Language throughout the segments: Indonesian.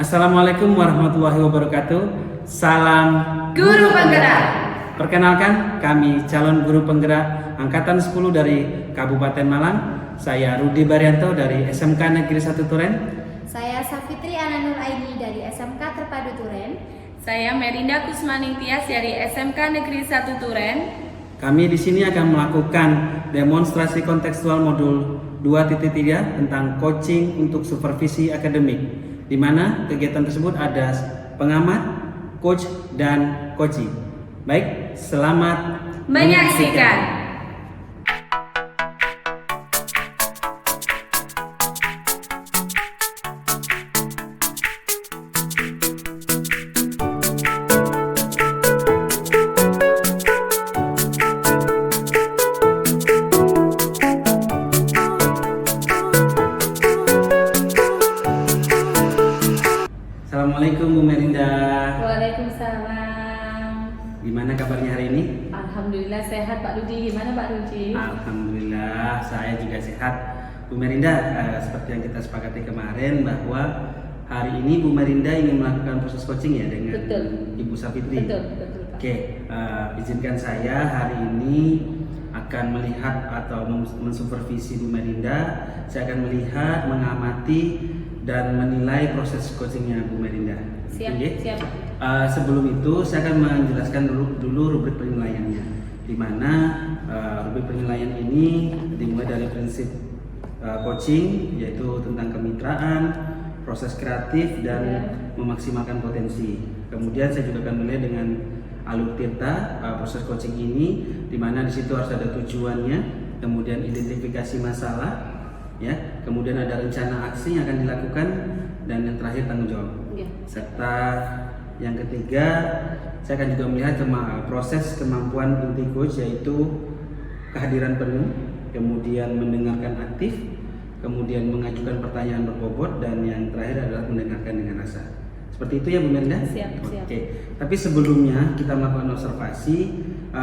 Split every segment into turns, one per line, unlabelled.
Assalamualaikum warahmatullahi wabarakatuh. Salam
Guru Penggerak.
Perkenalkan, kami calon guru penggerak angkatan 10 dari Kabupaten Malang. Saya Rudi Baryanto dari SMK Negeri 1 Turen.
Saya Safitri Ananur Aini dari SMK Terpadu Turen.
Saya Merinda Kusmaning Tias dari SMK Negeri 1 Turen.
Kami di sini akan melakukan demonstrasi kontekstual modul 2.3 tentang coaching untuk supervisi akademik, di mana kegiatan tersebut ada pengamat, coach, dan coachee. Baik, selamat
Menyaksikan.
Assalamualaikum Bu Merinda.
Waalaikumsalam.
Gimana kabarnya hari ini?
Alhamdulillah sehat Pak Rudi. Gimana Pak Rudi?
Alhamdulillah, saya juga sehat. Bu Merinda, seperti yang kita sepakati kemarin bahwa hari ini Bu Merinda ingin melakukan proses coaching ya dengan
Betul.
Ibu Safitri.
Betul Pak.
Oke, izinkan saya hari ini akan melihat atau mensupervisi Bu Merinda. Saya akan melihat, mengamati, dan menilai proses coachingnya Bu Merinda.
Siap,
Oke?
siap.
Sebelum itu saya akan menjelaskan dulu rubrik penilaiannya, di mana rubrik penilaian ini dimulai dari prinsip coaching, yaitu tentang kemitraan, proses kreatif, dan memaksimalkan potensi. Kemudian saya juga akan mulai dengan alur tirta proses coaching ini, di mana di situ harus ada tujuannya, kemudian identifikasi masalah, ya, kemudian ada rencana aksi yang akan dilakukan, dan yang terakhir tanggung jawab.
Ya.
Serta yang ketiga, saya akan juga melihat proses kemampuan inti coach, yaitu kehadiran penuh, kemudian mendengarkan aktif, kemudian mengajukan pertanyaan berbobot, dan yang terakhir adalah mendengarkan dengan rasa. Seperti itu ya Bu Merinda?
Siap.
Oke. Tapi sebelumnya kita melakukan observasi,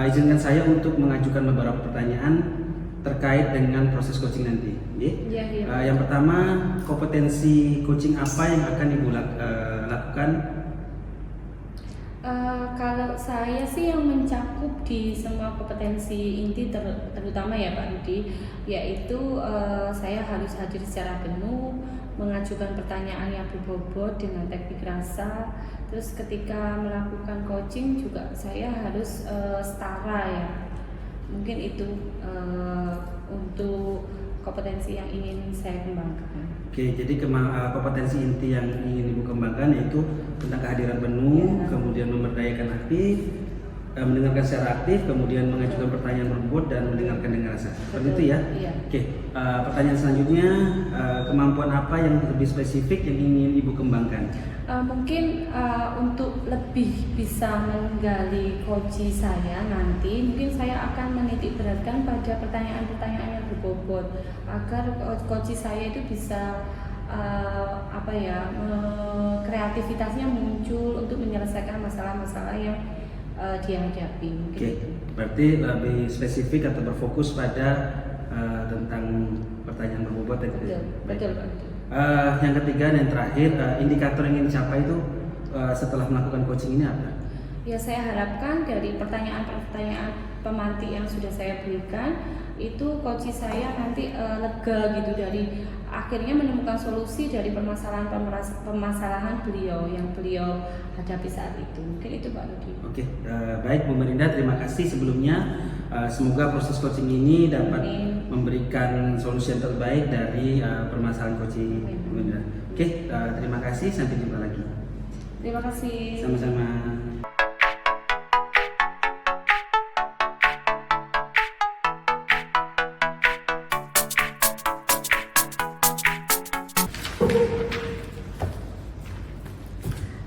izinkan saya untuk mengajukan beberapa pertanyaan terkait dengan proses coaching nanti.
Ya.
Yang pertama, kompetensi coaching apa yang akan Ibu lakukan?
Kalau saya sih yang mencakup di semua kompetensi inti terutama ya Pak Rudi, yaitu saya harus hadir secara penuh, mengajukan pertanyaan yang berbobot dengan teknik rasa. Terus ketika melakukan coaching juga saya harus setara ya. Mungkin itu untuk kompetensi yang ingin saya kembangkan.
Oke, jadi kompetensi inti yang ingin Ibu kembangkan yaitu tentang kehadiran penuh, kemudian memberdayakan aktif, mendengarkan secara aktif, kemudian mengajukan pertanyaan berbobot, dan mendengarkan dengan rasa. Seperti itu ya?
Iya.
Oke, pertanyaan selanjutnya, kemampuan apa yang lebih spesifik yang ingin Ibu kembangkan?
Mungkin untuk lebih bisa menggali coaching saya nanti, mungkin saya akan menitik beratkan pada pertanyaan-pertanyaan yang berbobot agar coaching saya itu bisa kreativitasnya muncul untuk menyelesaikan masalah-masalah yang dihadapi.
Oke, berarti lebih spesifik atau berfokus pada tentang pertanyaan berbobot ya?
Betul.
Yang ketiga dan yang terakhir, indikator yang ingin dicapai itu setelah melakukan coaching ini apa?
Ya, saya harapkan dari pertanyaan-pertanyaan pemantik yang sudah saya berikan itu coaching saya nanti lega gitu, dari akhirnya menemukan solusi dari permasalahan beliau yang beliau hadapi saat itu. Mungkin itu Pak Rudi.
Oke, baik Bu Merinda, terima kasih sebelumnya. Semoga proses coaching ini dapat memberikan solusi yang terbaik dari permasalahan coaching Bu Merinda. Oke, terima kasih, sampai jumpa lagi.
Terima kasih.
Sama-sama.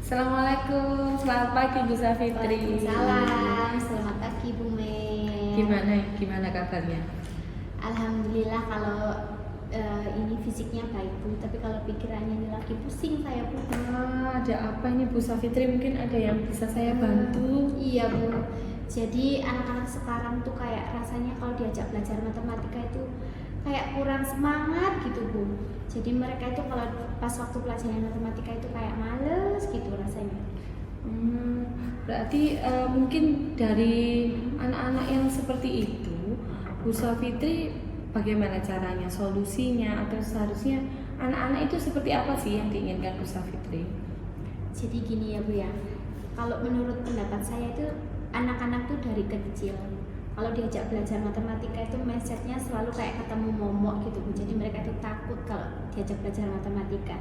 Assalamualaikum, selamat pagi Bu Safitri.
Waalaikumsalam. Selamat pagi Bu Mer.
Gimana kabarnya?
Alhamdulillah, kalau ini fisiknya baik Bu, tapi kalau pikirannya ini lagi pusing saya Bu.
Ada apa ini Bu Safitri? Mungkin ada yang bisa saya bantu?
Iya Bu. Jadi anak-anak sekarang tuh kayak rasanya kalau diajak belajar matematika itu kayak kurang semangat gitu Bu. Jadi mereka itu kalau pas waktu pelajaran matematika itu kayak males gitu rasanya.
Berarti mungkin dari anak-anak yang seperti itu, Bu Safitri bagaimana caranya, solusinya, atau seharusnya anak-anak itu seperti apa sih yang diinginkan Bu Safitri?
Jadi gini ya Bu ya, kalau menurut pendapat saya itu anak-anak tuh dari kecil kalau diajak belajar matematika itu mindsetnya selalu kayak ketemu momok gitu Bu. Jadi mereka itu takut kalau diajak belajar matematika.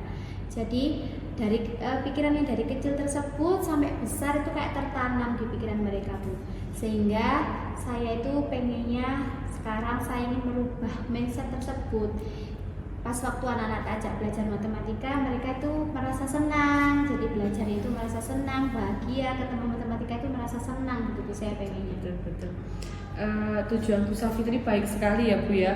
Jadi dari pikiran yang dari kecil tersebut sampai besar itu kayak tertanam di pikiran mereka Bu. Sehingga saya itu pengennya sekarang saya ingin merubah mindset tersebut. Pas waktu anak-anak ajak belajar matematika, mereka itu merasa senang. Jadi belajar itu merasa senang, bahagia, ketemu matematika itu merasa senang gitu Bu, saya pengennya.
Betul. Tujuan Bu Safitri baik sekali ya Bu ya.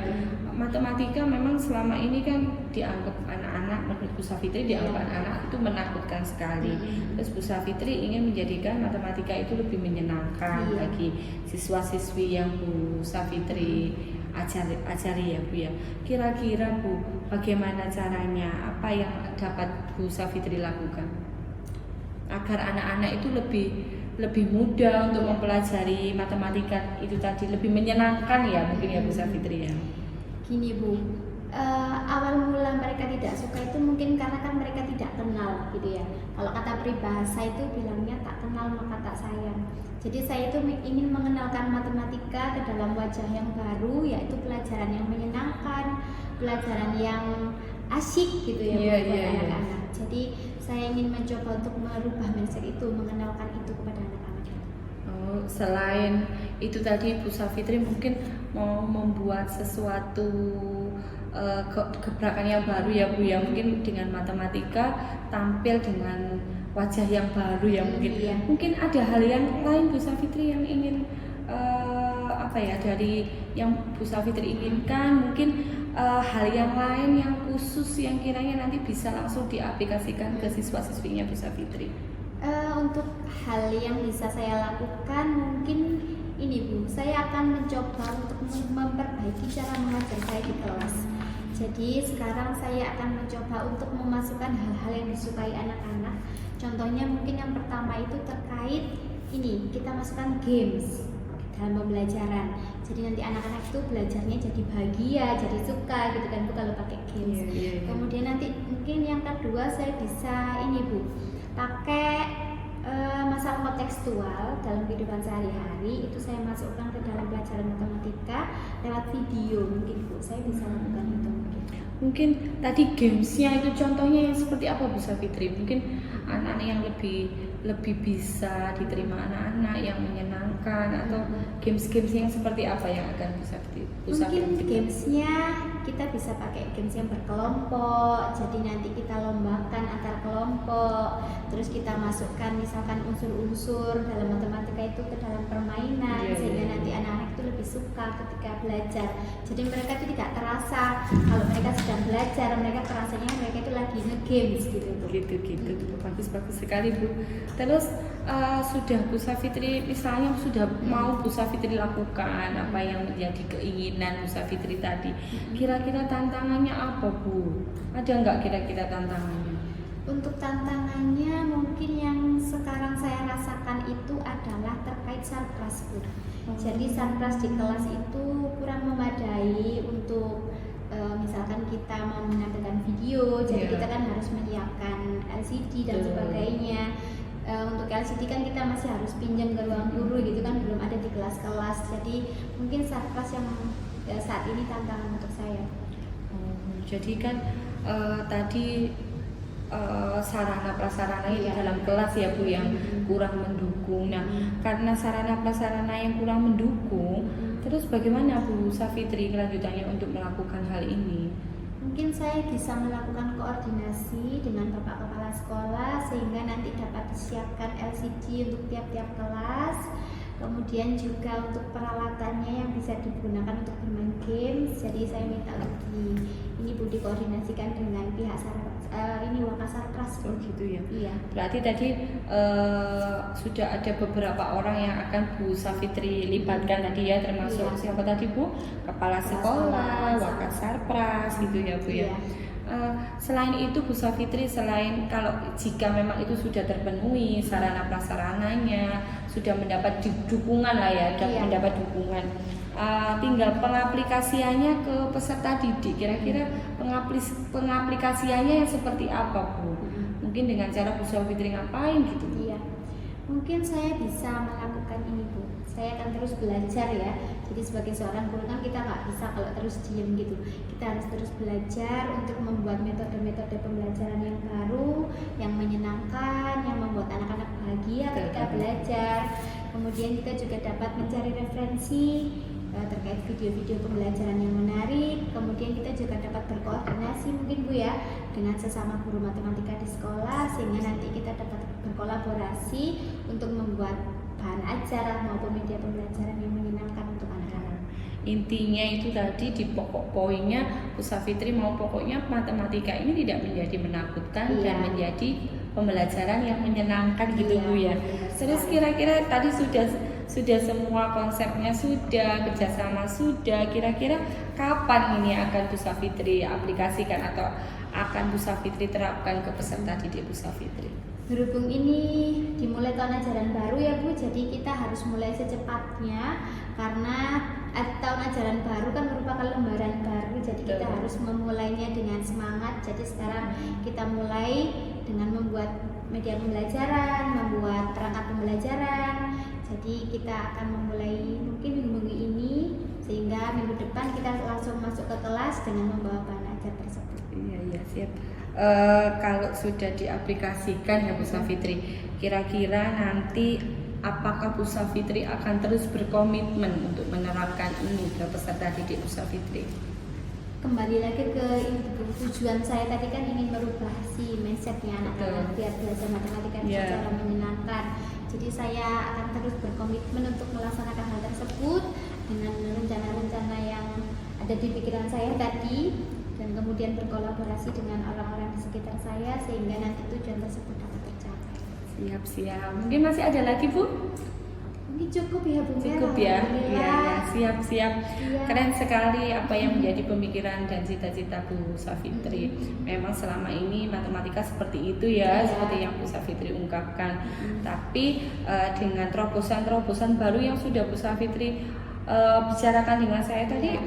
Matematika memang selama ini kan dianggap anak-anak, menurut Bu Safitri dianggap anak-anak itu menakutkan sekali. Terus Bu Safitri ingin menjadikan matematika itu lebih menyenangkan bagi siswa-siswi yang Bu Safitri ajari ya Bu ya. Kira-kira Bu, bagaimana caranya, apa yang dapat Bu Safitri lakukan agar anak-anak itu lebih mudah untuk mempelajari matematika itu tadi, lebih menyenangkan ya mungkin ya Bu Safitri ya.
Gini Bu, awal mula mereka tidak suka itu mungkin karena kan mereka tidak kenal gitu ya. Kalau kata peribahasa itu bilangnya tak kenal maka tak sayang. Jadi saya itu ingin mengenalkan matematika ke dalam wajah yang baru, yaitu pelajaran yang menyenangkan, pelajaran yang asyik gitu ya buat anak-anak. Jadi saya ingin mencoba untuk merubah mindset itu, mengenalkan itu kepada anak-anak.
Selain itu tadi Bu Safitri mungkin mau membuat sesuatu gebrakan yang baru ya Bu ya, mungkin dengan matematika tampil dengan wajah yang baru ya mungkin. Mungkin ada hal yang lain Bu Safitri yang ingin dari yang Bu Safitri inginkan, mungkin hal yang lain yang khusus yang kiranya nanti bisa langsung diaplikasikan ke siswa-siswinya Bu Safitri.
Untuk hal yang bisa saya lakukan mungkin ini Bu, saya akan mencoba untuk memperbaiki cara mengajar saya di kelas. Jadi sekarang saya akan mencoba untuk memasukkan hal-hal yang disukai anak-anak. Contohnya mungkin yang pertama itu terkait ini, kita masukkan games dalam pembelajaran. Jadi nanti anak-anak itu belajarnya jadi bahagia, jadi suka gitu kan Bu kalau pakai games. Kemudian nanti mungkin yang kedua saya bisa ini Bu, pakai masalah kontekstual dalam kehidupan sehari-hari itu saya masukkan ke dalam pelajaran matematika lewat video mungkin Bu, saya bisa lakukan itu mungkin.
Mungkin tadi gamesnya itu contohnya yang seperti apa Bu Safitri? Mungkin anak-anak yang lebih bisa diterima anak-anak, yang menyenangkan, atau games-games yang seperti apa yang akan bisa
mungkin gamesnya kita bisa pakai games yang berkelompok, jadi nanti kita lombakan antar kelompok, terus kita masukkan misalkan unsur-unsur dalam matematika itu ke dalam permainan, sehingga nanti anak-anak itu lebih suka ketika belajar. Jadi mereka itu tidak terasa kalau mereka sedang belajar, mereka terasanya mereka itu lagi nge-games gitu.
Bagus sekali Bu. Terus sudah Bu Safitri misalnya sudah mau Bu Safitri lakukan apa yang menjadi keinginan Bu Safitri tadi, kira-kira tantangannya apa Bu? Ada nggak kira-kira tantangannya?
Untuk tantangannya mungkin yang sekarang saya rasakan itu adalah terkait sarpras Bu. Jadi sarpras di kelas itu kurang memadai untuk misalkan kita mau menampilkan video, jadi kita kan harus menyiapkan LCD dan sebagainya. Untuk LCD kan kita masih harus pinjam ke ruang guru gitu kan, belum ada di kelas-kelas. Jadi mungkin sarpras yang saat ini tantangan untuk saya.
Jadi kan tadi sarana prasarana di dalam kelas ya Bu yang kurang mendukung. Nah, karena sarana prasarana yang kurang mendukung, terus bagaimana Bu Safitri kelanjutannya untuk melakukan hal ini?
Mungkin saya bisa melakukan koordinasi dengan Bapak Kepala Sekolah sehingga nanti dapat disiapkan LCD untuk tiap-tiap kelas. Kemudian juga untuk peralatannya yang bisa digunakan untuk bermain games. Jadi saya minta lagi ini Bu dikoordinasikan dengan pihak Wakasarpras.
Oh gitu ya.
Iya.
Berarti tadi sudah ada beberapa orang yang akan Bu Safitri libatkan tadi ya, termasuk
Iya.
siapa tadi Bu? Kepala sekolah,
sekolah,
Wakasarpras gitu ya Bu ya.
Iya.
Selain itu Bu Safitri, selain kalau jika memang itu sudah terpenuhi sarana prasarananya, sudah mendapat dukungan lah ya,
Iya.
mendapat dukungan, tinggal pengaplikasiannya ke peserta didik. Kira-kira pengaplikasiannya yang seperti apa Bu? Mungkin dengan cara Bu Safitri ngapain gitu?
Iya. Mungkin saya bisa melakukan ini Bu. Saya akan terus belajar ya. Jadi sebagai seorang guru kan kita nggak bisa kalau terus diem gitu. Kita harus terus belajar untuk membuat metode-metode pembelajaran yang baru, yang menyenangkan, yang membuat anak-anak bahagia ketika belajar. Kemudian kita juga dapat mencari referensi terkait video-video pembelajaran yang menarik. Kemudian kita juga dapat berkoordinasi mungkin Bu ya dengan sesama guru matematika di sekolah, sehingga nanti kita dapat berkolaborasi untuk membuat bahan ajar maupun media pembelajaran yang menyenangkan untuk anak-anak.
Intinya itu tadi di pokok poinnya Bu Safitri mau pokoknya matematika ini tidak menjadi menakutkan dan menjadi pembelajaran yang menyenangkan gitu Bu ya. Terus kira-kira tadi sudah semua konsepnya sudah, kerjasama sudah, kira-kira kapan ini akan Bu Safitri aplikasikan atau akan Bu Safitri terapkan ke peserta didik Bu Safitri?
Berhubung ini dimulai tahun ajaran baru ya Bu, jadi kita harus mulai secepatnya karena tahun ajaran baru kan merupakan lembaran baru, jadi kita harus memulainya dengan semangat. Jadi sekarang kita mulai dengan membuat media pembelajaran, membuat perangkat pembelajaran. Jadi kita akan memulai mungkin minggu ini, sehingga minggu depan kita langsung masuk ke kelas dengan membawa bahan ajar tersebut.
Iya siap. Kalau sudah diaplikasikan ya Bu Safitri, kira-kira nanti apakah Bu Safitri akan terus berkomitmen untuk menerapkan ini ke peserta didik Bu Safitri?
Kembali lagi ke tujuan saya tadi kan ingin merubah si mindsetnya anak-anak biar belajar matematika secara menyenangkan. Jadi saya akan terus berkomitmen untuk melaksanakan hal tersebut dengan rencana-rencana yang ada di pikiran saya tadi, dan kemudian berkolaborasi dengan orang-orang di sekitar saya sehingga nanti tujuan tersebut dapat tercapai.
Siap. Mungkin masih ada lagi Bu?
Mungkin cukup ya Bu.
Cukup ya. Iya, siap.
Iya.
Keren sekali apa yang menjadi pemikiran dan cita-cita Bu Safitri. Memang selama ini matematika seperti itu ya, seperti yang Bu Safitri ungkapkan. Tapi dengan terobosan-terobosan baru yang sudah Bu Safitri bicarakan dengan saya tadi,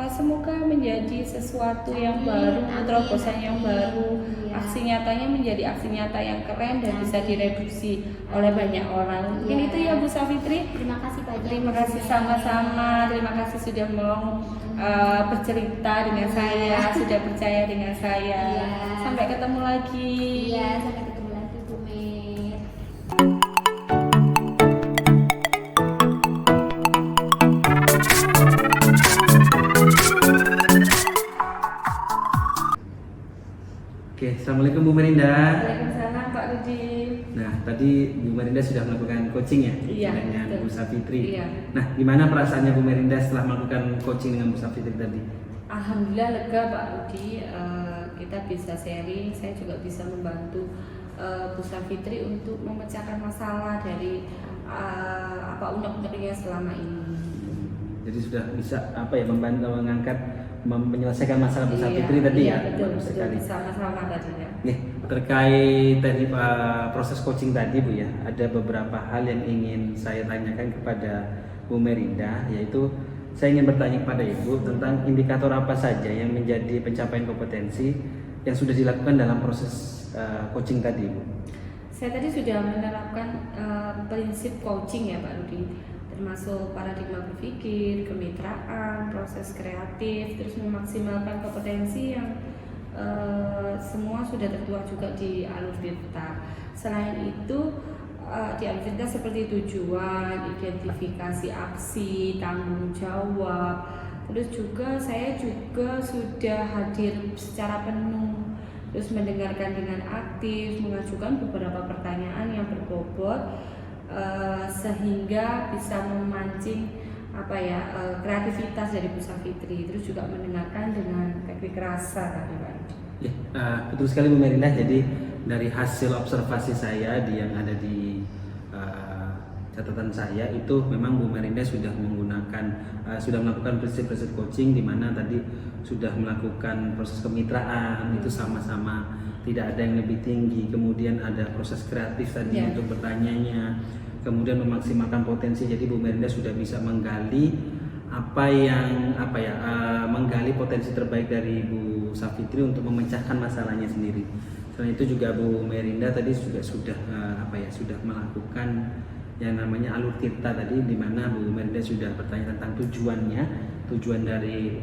semoga menjadi sesuatu yang baru, terobosan yang baru, aksi nyatanya menjadi aksi nyata yang keren dan bisa direduksi oleh banyak orang. Mungkin itu ya Bu Safitri.
Terima kasih banyak.
Terima kasih sama-sama. Terima kasih sudah mau bercerita dengan saya, sudah percaya dengan saya. Sampai ketemu lagi.
Iya, sampai ketemu lagi Bu Mer.
Oke, assalamualaikum Bu Merinda.
Waalaikumsalam Pak Rudi.
Nah, tadi Bu Merinda sudah melakukan coaching ya dengan Bu Safitri.
Iya.
Nah, gimana perasaannya Bu Merinda setelah melakukan coaching dengan Bu Safitri tadi?
Alhamdulillah lega Pak Rudi. Kita bisa sharing, saya juga bisa membantu Bu Safitri untuk memecahkan masalah dari unek-uneknya selama ini.
Jadi sudah bisa membantu mengangkat menyelesaikan masalah Bu Safitri tadi ya.
Betul
sekali.
Sama-sama tadi ya.
Nih, terkait tadi proses coaching tadi Bu ya, ada beberapa hal yang ingin saya tanyakan kepada Bu Merinda, yaitu saya ingin bertanya kepada Ibu tentang indikator apa saja yang menjadi pencapaian kompetensi yang sudah dilakukan dalam proses coaching tadi, Bu.
Saya tadi sudah menerapkan prinsip coaching ya Pak Rudi, termasuk paradigma berpikir, kemitraan, proses kreatif, terus memaksimalkan kompetensi yang semua sudah tertuang juga di Alur Tirta. Selain itu di Alur Tirta seperti tujuan, identifikasi aksi, tanggung jawab. Terus juga saya juga sudah hadir secara penuh, terus mendengarkan dengan aktif, mengajukan beberapa pertanyaan yang berbobot, sehingga bisa memancing kreativitas dari Bu Safitri, terus juga mendengarkan dengan teknik rasa tadi Pak Rudi.
Ya, betul sekali Bu Merinda. Jadi dari hasil observasi saya yang ada di catatan saya itu memang Bu Merinda sudah melakukan prinsip-prinsip coaching, di mana tadi sudah melakukan proses kemitraan itu sama-sama, tidak ada yang lebih tinggi, kemudian ada proses kreatif tadi untuk bertanyanya, kemudian memaksimalkan potensi. Jadi Bu Merinda sudah bisa menggali menggali potensi terbaik dari Bu Safitri untuk memecahkan masalahnya sendiri. Selain itu juga Bu Merinda tadi juga sudah melakukan yang namanya alur tirta tadi, di mana Bu Merinda sudah bertanya tentang tujuan dari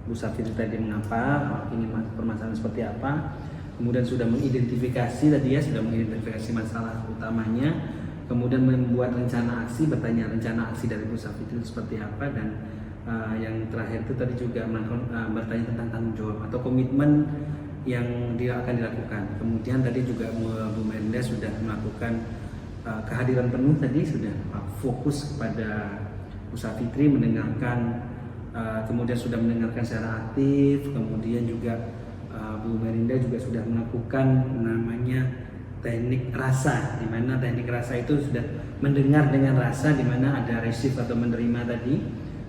Bu Safitri tadi, mengapa ini permasalahan seperti apa, kemudian sudah mengidentifikasi masalah utamanya, kemudian membuat rencana aksi, bertanya rencana aksi dari Bu Safitri itu seperti apa, dan yang terakhir itu tadi juga bertanya tentang tanggung jawab atau komitmen yang dia akan dilakukan. Kemudian tadi juga Bu Merinda sudah melakukan kehadiran penuh tadi, sudah fokus kepada Bu Safitri, mendengarkan, kemudian sudah mendengarkan secara aktif, kemudian juga Bu Merinda juga sudah melakukan namanya teknik rasa, di mana teknik rasa itu sudah mendengar dengan rasa, di mana ada receive atau menerima tadi,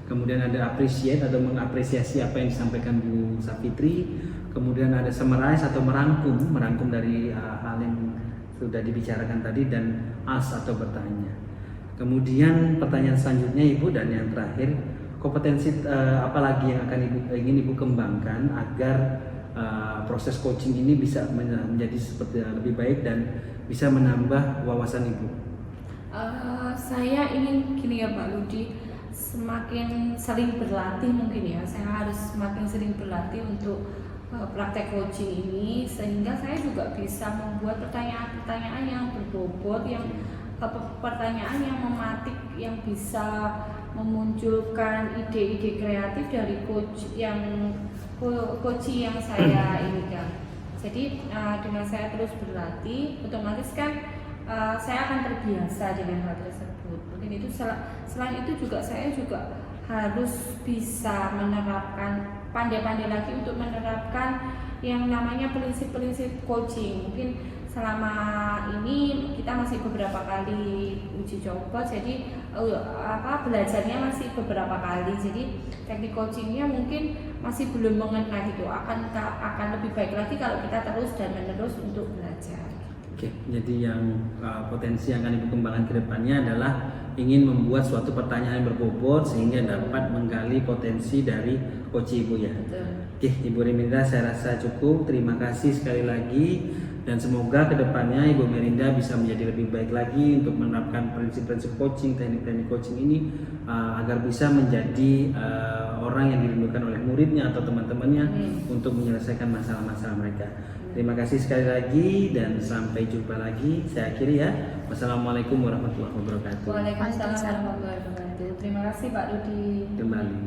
kemudian ada appreciate atau mengapresiasi apa yang disampaikan Bu Safitri, kemudian ada summarize atau merangkum dari hal yang sudah dibicarakan tadi, dan ask atau bertanya. Kemudian pertanyaan selanjutnya Ibu, dan yang terakhir, kompetensi apa lagi yang ingin Ibu kembangkan agar proses coaching ini bisa menjadi seperti lebih baik dan bisa menambah wawasan Ibu?
Saya ingin gini ya Pak Rudi, semakin sering berlatih mungkin ya, saya harus semakin sering berlatih untuk praktek coaching ini, sehingga saya juga bisa membuat pertanyaan-pertanyaan yang berbobot, pertanyaan yang mematik, yang bisa memunculkan ide-ide kreatif dari coach yang saya inginkan. Jadi dengan saya terus berlatih, otomatis kan saya akan terbiasa dengan hal tersebut. Mungkin itu selain itu juga saya juga harus bisa menerapkan, pandai-pandai lagi untuk menerapkan yang namanya prinsip-prinsip coaching. Mungkin selama ini kita masih beberapa kali uji coba, jadi belajarnya masih beberapa kali. Jadi teknik coachingnya mungkin masih belum mengena gitu. Akan lebih baik lagi kalau kita terus dan menerus untuk belajar.
Oke, jadi yang potensi yang akan Ibu kembangkan ke depannya adalah ingin membuat suatu pertanyaan yang berbobot sehingga dapat menggali potensi dari coach Ibu ya.
Betul.
Oke, Ibu Merinda, saya rasa cukup. Terima kasih sekali lagi, dan semoga kedepannya Ibu Merinda bisa menjadi lebih baik lagi untuk menerapkan prinsip-prinsip coaching, teknik-teknik coaching ini agar bisa menjadi orang yang dirindukan oleh muridnya atau teman-temannya untuk menyelesaikan masalah-masalah mereka. Terima kasih sekali lagi dan sampai jumpa lagi. Saya akhiri ya. Wassalamualaikum warahmatullahi wabarakatuh.
Waalaikumsalam warahmatullahi wabarakatuh. Terima kasih Pak Rudi.
Kembali.